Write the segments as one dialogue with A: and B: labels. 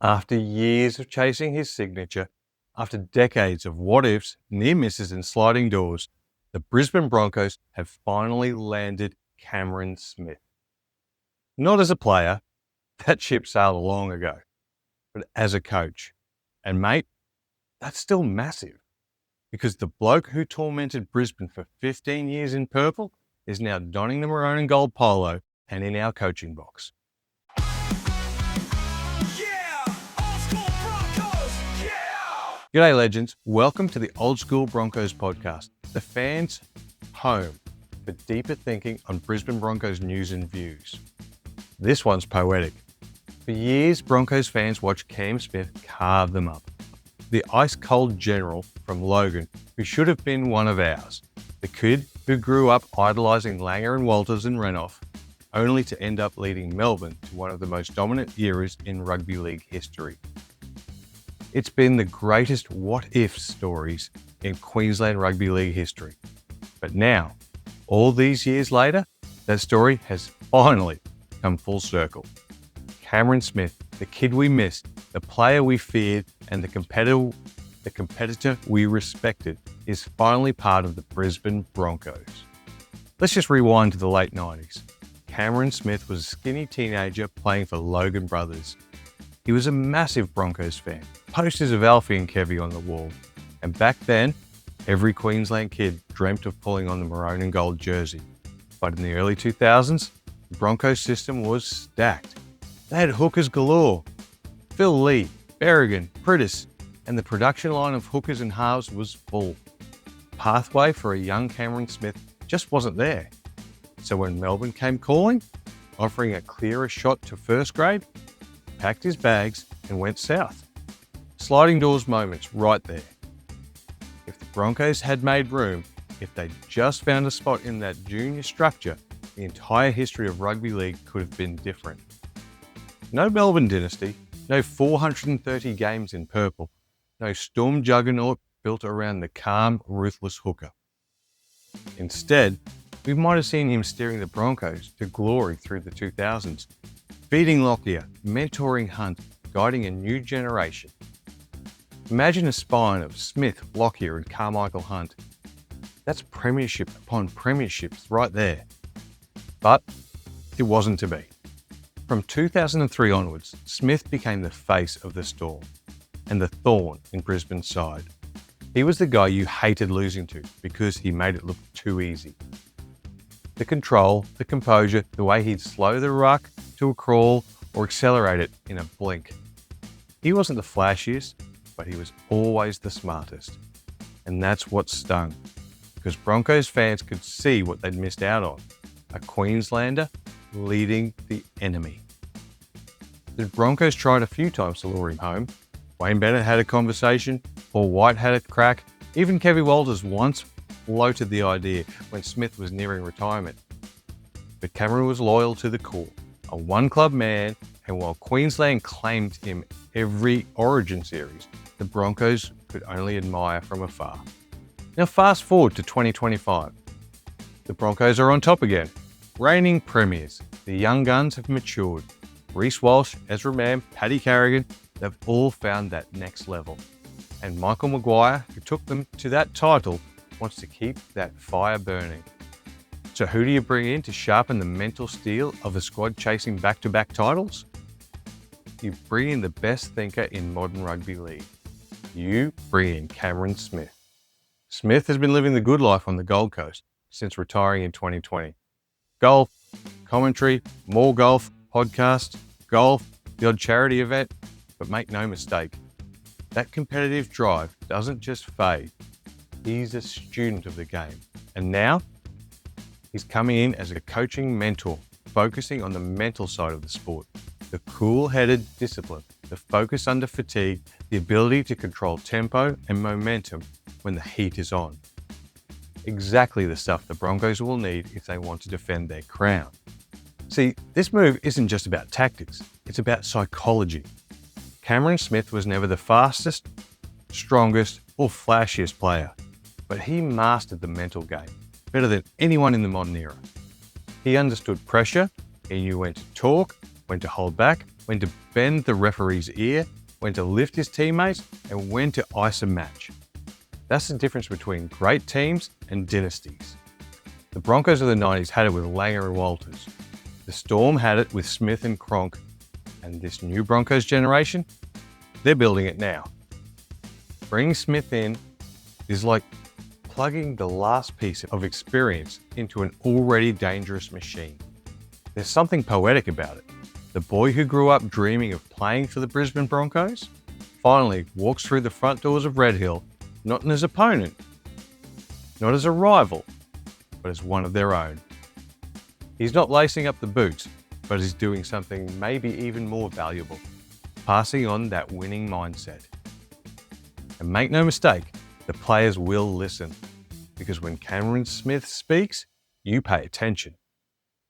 A: After years of chasing his signature, after decades of what-ifs, near misses and sliding doors, the Brisbane Broncos have finally landed Cameron Smith. Not as a player, that ship sailed long ago, but as a coach. And mate, that's still massive, because the bloke who tormented Brisbane for 15 years in purple is now donning the maroon and gold polo and in our coaching box. G'day legends, welcome to the Old School Broncos podcast, the fans' home for deeper thinking on Brisbane Broncos news and views. This one's poetic. For years, Broncos fans watched Cam Smith carve them up. The ice-cold general from Logan, who should have been one of ours. The kid who grew up idolising Langer and Walters and Renouf, only to end up leading Melbourne to one of the most dominant eras in rugby league history. It's been the greatest what-if stories in Queensland Rugby League history. But now, all these years later, that story has finally come full circle. Cameron Smith, the kid we missed, the player we feared, and the competitor we respected, is finally part of the Brisbane Broncos. Let's just rewind to the late 90s. Cameron Smith was a skinny teenager playing for Logan brothers. He was a massive Broncos fan, posters of Alfie and Kevy on the wall. And back then, every Queensland kid dreamt of pulling on the maroon and gold jersey. But in the early 2000s, the Broncos system was stacked. They had hookers galore. Phil Lee, Berrigan, Prittis, and the production line of hookers and halves was full. Pathway for a young Cameron Smith just wasn't there. So when Melbourne came calling, offering a clearer shot to first grade, packed his bags and went south. Sliding doors moments right there. If the Broncos had made room, if they just found a spot in that junior structure, the entire history of rugby league could have been different. No Melbourne dynasty, no 430 games in purple, no storm juggernaut built around the calm, ruthless hooker. Instead, we might have seen him steering the Broncos to glory through the 2000s, feeding Lockyer, mentoring Hunt, guiding a new generation. Imagine a spine of Smith, Lockyer and Carmichael Hunt. That's premiership upon premierships right there. But it wasn't to be. From 2003 onwards, Smith became the face of the Storm and the thorn in Brisbane's side. He was the guy you hated losing to because he made it look too easy. The control, the composure, the way he'd slow the ruck to a crawl or accelerate it in a blink. He wasn't the flashiest, but he was always the smartest. And that's what stung, because Broncos fans could see what they'd missed out on. A Queenslander leading the enemy. The Broncos tried a few times to lure him home. Wayne Bennett had a conversation, Paul White had a crack, even Kevy Walters once floated the idea when Smith was nearing retirement. But Cameron was loyal to the core, a one-club man, and while Queensland claimed him every Origin series, the Broncos could only admire from afar. Now fast forward to 2025. The Broncos are on top again. Reigning premiers, the young guns have matured. Reece Walsh, Ezra Mam, Paddy Carrigan, they've all found that next level. And Michael Maguire, who took them to that title, wants to keep that fire burning. So who do you bring in to sharpen the mental steel of a squad chasing back-to-back titles? You bring in the best thinker in modern rugby league. You bring in Cameron Smith. Smith has been living the good life on the Gold Coast since retiring in 2020. Golf, commentary, more golf, podcast, golf, the odd charity event, but make no mistake, that competitive drive doesn't just fade. He's a student of the game. And now, he's coming in as a coaching mentor, focusing on the mental side of the sport. The cool-headed discipline, the focus under fatigue, the ability to control tempo and momentum when the heat is on. Exactly the stuff the Broncos will need if they want to defend their crown. See, this move isn't just about tactics, it's about psychology. Cameron Smith was never the fastest, strongest, or flashiest player, but he mastered the mental game better than anyone in the modern era. He understood pressure, he knew when to talk, when to hold back, when to bend the referee's ear, when to lift his teammates, and when to ice a match. That's the difference between great teams and dynasties. The Broncos of the 90s had it with Langer and Walters. The Storm had it with Smith and Cronk. And this new Broncos generation, they're building it now. Bringing Smith in is like plugging the last piece of experience into an already dangerous machine. There's something poetic about it. The boy who grew up dreaming of playing for the Brisbane Broncos finally walks through the front doors of Red Hill, not as an opponent, not as a rival, but as one of their own. He's not lacing up the boots, but is doing something maybe even more valuable, passing on that winning mindset. And make no mistake, the players will listen, because when Cameron Smith speaks, you pay attention.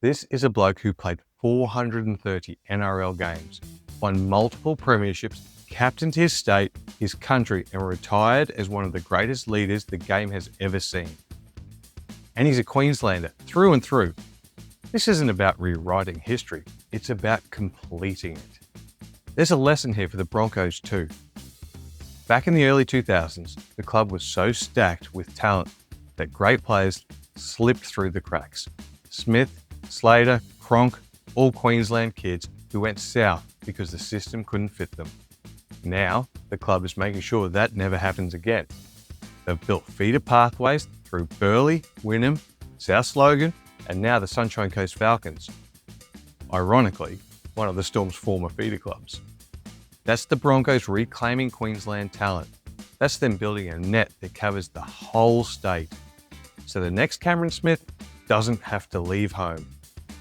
A: This is a bloke who played 430 NRL games, won multiple premierships, captained his state, his country, and retired as one of the greatest leaders the game has ever seen. And he's a Queenslander through and through. This isn't about rewriting history, it's about completing it. There's a lesson here for the Broncos too. Back in the early 2000s, the club was so stacked with talent that great players slipped through the cracks. Smith, Slater, Cronk, all Queensland kids who went south because the system couldn't fit them. Now, the club is making sure that never happens again. They've built feeder pathways through Burleigh, Wynnum, South Logan, and now the Sunshine Coast Falcons. Ironically, one of the Storm's former feeder clubs. That's the Broncos reclaiming Queensland talent. That's them building a net that covers the whole state. So the next Cameron Smith doesn't have to leave home.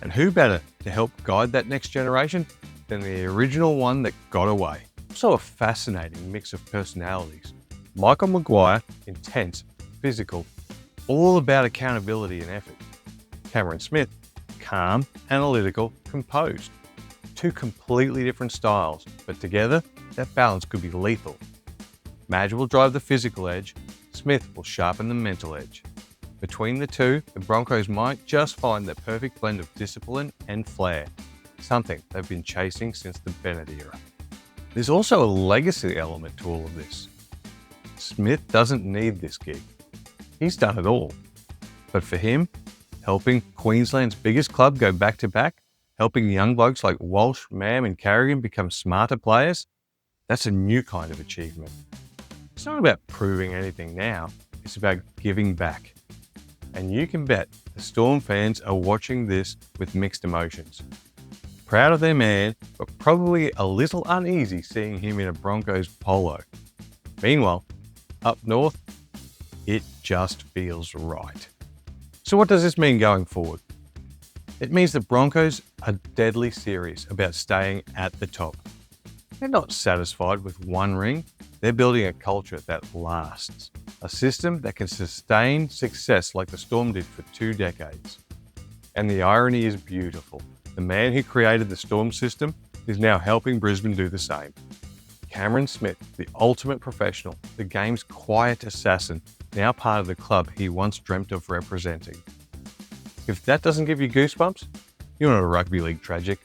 A: And who better to help guide that next generation than the original one that got away? Also a fascinating mix of personalities. Michael Maguire, intense, physical, all about accountability and effort. Cameron Smith, calm, analytical, composed. Two completely different styles, but together, that balance could be lethal. Madge will drive the physical edge, Smith will sharpen the mental edge. Between the two, the Broncos might just find the perfect blend of discipline and flair, something they've been chasing since the Bennett era. There's also a legacy element to all of this. Smith doesn't need this gig. He's done it all. But for him, helping Queensland's biggest club go back-to-back, helping young blokes like Walsh, Mam and Carrigan become smarter players, that's a new kind of achievement. It's not about proving anything now, it's about giving back. And you can bet the Storm fans are watching this with mixed emotions. Proud of their man, but probably a little uneasy seeing him in a Broncos polo. Meanwhile, up north, it just feels right. So what does this mean going forward? It means the Broncos are deadly serious about staying at the top. They're not satisfied with one ring. They're building a culture that lasts. A system that can sustain success like the Storm did for 2 decades. And the irony is beautiful. The man who created the Storm system is now helping Brisbane do the same. Cameron Smith, the ultimate professional, the game's quiet assassin, now part of the club he once dreamt of representing. If that doesn't give you goosebumps, you're not a rugby league tragic.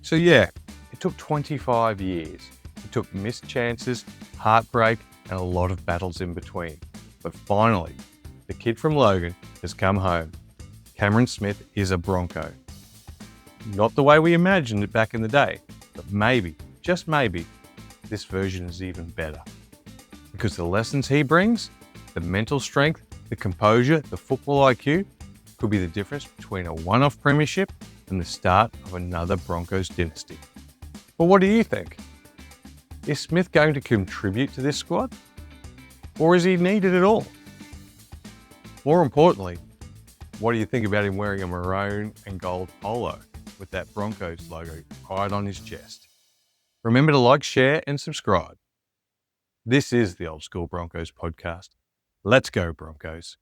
A: So yeah, it took 25 years. It took missed chances, heartbreak, and a lot of battles in between. But finally, the kid from Logan has come home. Cameron Smith is a Bronco. Not the way we imagined it back in the day, but maybe, just maybe, this version is even better. Because the lessons he brings, the mental strength, the composure, the football IQ, could be the difference between a one-off premiership and the start of another Broncos dynasty. Well, what do you think? Is Smith going to contribute to this squad? Or is he needed at all? More importantly, what do you think about him wearing a maroon and gold polo with that Broncos logo right on his chest? Remember to like, share, and subscribe. This is the Old School Broncos podcast. Let's go, Broncos.